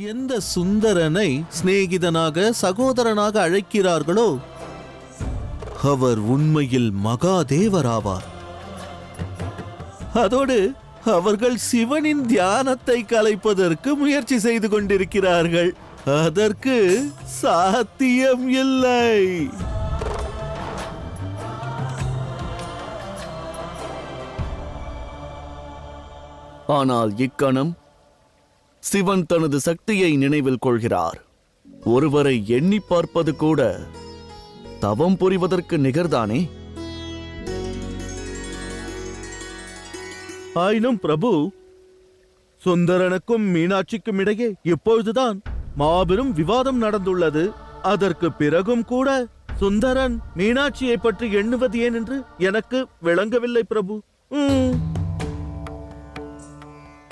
எந்த சுந்தரனை சிநேகிதனாக சகோதரனாக அழைக்கிறார்களோ அவர் உண்மையில் மகாதேவராவார். அதோடு அவர்கள் சிவனின் தியானத்தை கலைப்பதற்கு முயற்சி செய்து கொண்டிருக்கிறார்கள். அதற்கு சாத்தியம் இல்லை. ஆனால் இக்கணம் சிவன் தனது சக்தியை நினைவில் கொள்கிறார். ஒருவரை எண்ணி பார்ப்பது கூட தவம் புரிவதற்கு நிகர்தானே. ஆயினும் பிரபு, சுந்தரனுக்கும் மீனாட்சிக்கும் இடையே இப்பொழுதுதான் மாபெரும் விவாதம் நடந்துள்ளது. அதற்கு பிறகும் கூட சுந்தரன் மீனாட்சியை பற்றி எண்ணுவது ஏன் என்று எனக்கு விளங்கவில்லை பிரபு.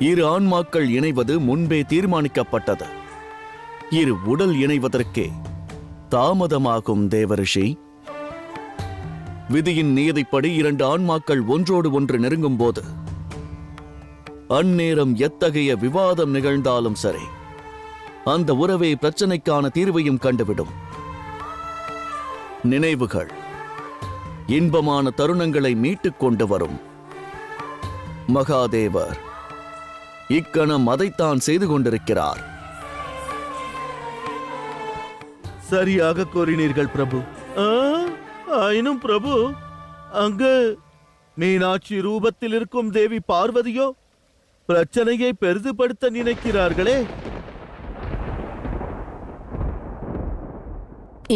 இரு ஆன்மாக்கள் இணைவது முன்பே தீர்மானிக்கப்பட்டது. இரு உடல் இணைவதற்கே தாமதமாகும் தேவரிஷி. விதியின் நியதிப்படி இரண்டு ஆன்மாக்கள் ஒன்றோடு ஒன்று நெருங்கும் போது அந்நேரம் எத்தகைய விவாதம் நிகழ்ந்தாலும் சரி, அந்த உறவே பிரச்சனைக்கான தீர்வையும் கண்டுவிடும். நினைவுகள் இன்பமான தருணங்களை மீட்டுக் கொண்டு வரும். மகாதேவர் இக்கணம் அதைத்தான் செய்து கொண்டிருக்கிறார். சரியாக கூறினீர்கள் பிரபு. ஆயினும் பிரபு, அங்கு மீனாட்சி ரூபத்தில் இருக்கும் தேவி பார்வதியோ பிரச்சனையை பெரிதுபடுத்த நினைக்கிறார்களே.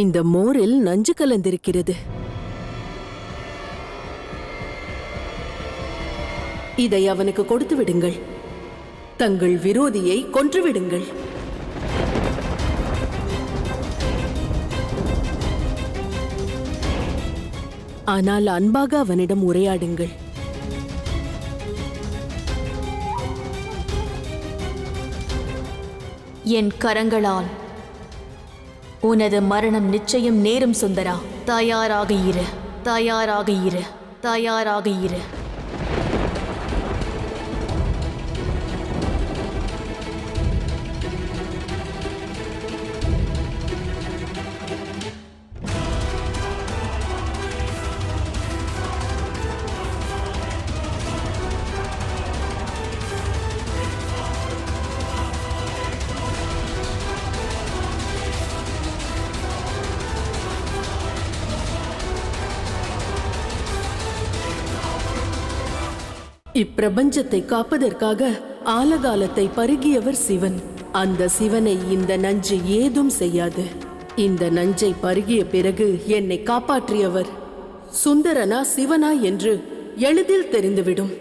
இந்த மோரில் நஞ்சு கலந்திருக்கிறது. இதை அவனுக்கு கொடுத்து விடுங்கள். தங்கள் விரோதியை கொன்றுவிடுங்கள். ஆனால் அன்பாக அவனிடம் உரையாடுங்கள். என் கரங்களால் உனது மரணம் நிச்சயம் நேரும் சுந்தரா. தயாராக இரு, தயாராக இரு, தயாராக இரு. இப்பிரபஞ்சத்தை காப்பதற்காக ஆலகாலத்தை பருகியவர் சிவன். அந்த சிவனை இந்த நஞ்சு ஏதும் செய்யாது. இந்த நஞ்சை பருகிய பிறகு என்னை காப்பாற்றியவர் சுந்தரனா சிவனா என்று எளிதில் தெரிந்துவிடும்.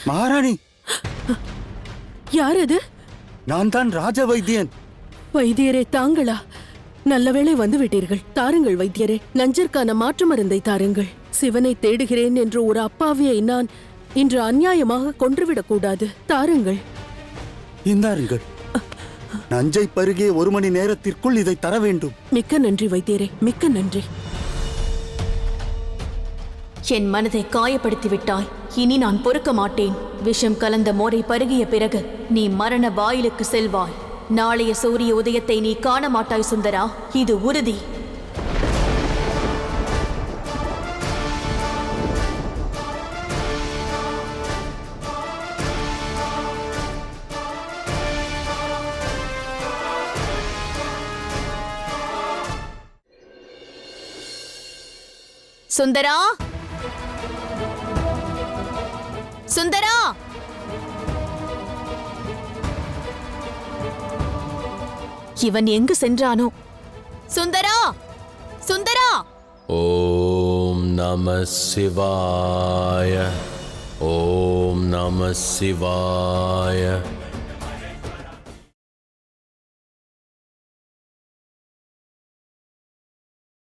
மகாராணி, யார் அது? நான் தான் ராஜ வைத்தியன். வைத்தியரே, தாங்களா? நல்லவேளை வந்து விட்டீர்கள். தாருங்கள் வைத்தியரே, நஞ்சிற்கான மாற்று மருந்தை தாருங்கள். சிவனை தேடுகிறேன் என்று ஒரு அப்பாவியை நான் இன்று அநியாயமாக கொன்றுவிடக் கூடாது. தாருங்கள். இந்தாருங்கள். நஞ்சை பருகே 1 மணி நேரத்திற்குள் இதை தர வேண்டும். மிக்க நன்றி வைத்தியரே, மிக்க நன்றி. என் மனதை காயப்படுத்தி விட்டாய். இனி நான் பொறுக்க மாட்டேன். விஷம் கலந்த மோரை பருகிய பிறகு நீ மரண வாயிலுக்கு செல்வாய். நாளைய சூரிய உதயத்தை நீ காண மாட்டாய் சுந்தரா, இது உறுதி. சுந்தரா, சுந்தரா, இவன் எங்கு சென்றானோ? சுந்தரா, சுந்தரா! ஓம் நம சிவாய, ஓம் நம சிவாய.